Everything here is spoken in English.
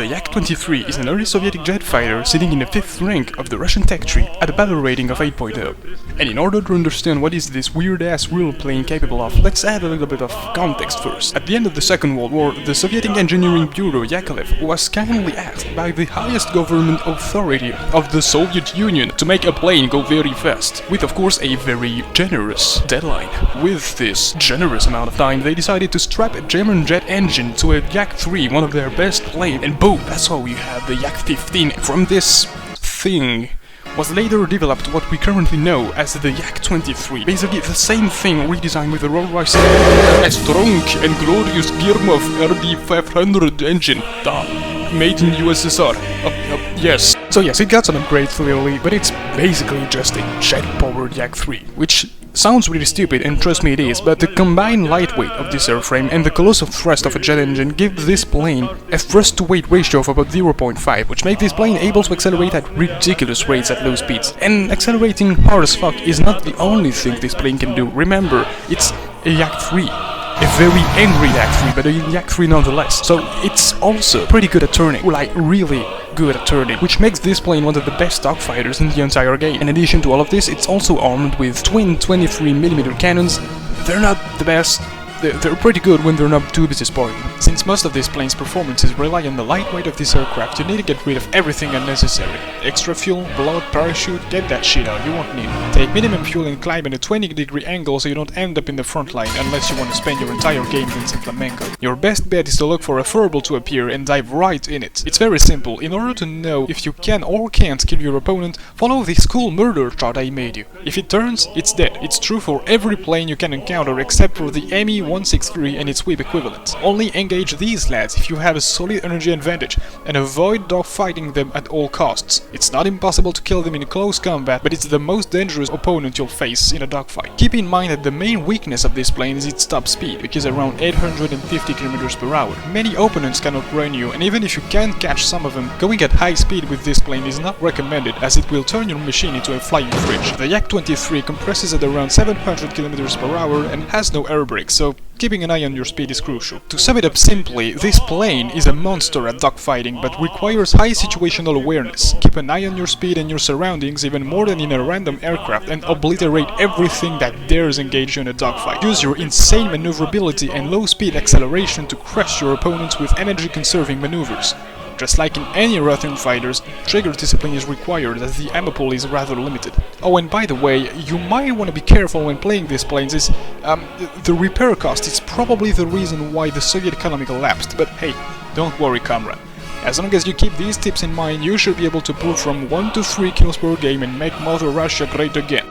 The Yak-23 is an early Soviet jet fighter sitting in the 5th rank of the Russian tech tree at a battle rating of 8.0. And in order to understand what is this weird-ass wheel plane capable of, let's add a little bit of context first. At the end of the Second World War, the Soviet Engineering Bureau Yakolev was kindly asked by the highest government authority of the Soviet Union to make a plane go very fast, with of course a very generous deadline. With this generous amount of time, they decided to strap a German jet engine to a Yak-3, one of their best planes, and boom, that's how we have the Yak-15. From this thing was later developed what we currently know as the Yak-23. Basically the same thing redesigned with a Rolls-Royce a strong and glorious Girmov RD500 engine, made in USSR. Yes. So yes, it got some upgrades clearly, but it's basically just a jet-powered Yak-3, which sounds really stupid, and trust me it is, but the combined lightweight of this airframe and the colossal thrust of a jet engine give this plane a thrust-to-weight ratio of about 0.5, which makes this plane able to accelerate at ridiculous rates at low speeds. And accelerating hard as fuck is not the only thing this plane can do. Remember, it's a Yak-3. A very angry Yak-3, but a Yak-3 nonetheless. So it's also pretty good at turning, like really good at turning, which makes this plane one of the best dogfighters in the entire game. In addition to all of this, it's also armed with twin 23mm cannons. They're not the best. They're pretty good when they're not too busy spoiling. Since most of this plane's performances rely on the lightweight of this aircraft, you need to get rid of everything unnecessary. Extra fuel, blowout parachute, get that shit out, you won't need it. Take minimum fuel and climb at a 20-degree angle so you don't end up in the front line unless you want to spend your entire game dancing flamenco. Your best bet is to look for a furball to appear and dive right in it. It's very simple. In order to know if you can or can't kill your opponent, follow this cool murder chart I made you. If it turns, it's dead. It's true for every plane you can encounter except for the Me-163 and its whip equivalent. Only engage these lads if you have a solid energy advantage, and avoid dogfighting them at all costs. It's not impossible to kill them in close combat, but it's the most dangerous opponent you'll face in a dogfight. Keep in mind that the main weakness of this plane is its top speed, which is around 850 km per hour. Many opponents cannot run you, and even if you can catch some of them, going at high speed with this plane is not recommended, as it will turn your machine into a flying fridge. The Yak-23 compresses at around 700 km per hour and has no air brakes, so keeping an eye on your speed is crucial. To sum it up simply, this plane is a monster at dogfighting, but requires high situational awareness. Keep an eye on your speed and your surroundings even more than in a random aircraft, and obliterate everything that dares engage you in a dogfight. Use your insane maneuverability and low speed acceleration to crush your opponents with energy-conserving maneuvers. Just like in any Russian fighters, trigger discipline is required as the ammo pool is rather limited. Oh, and by the way, you might want to be careful when playing these planes is, the repair cost is probably the reason why the Soviet economy collapsed, but hey, don't worry comrade. As long as you keep these tips in mind, you should be able to pull from 1 to 3 kills per game and make Mother Russia great again.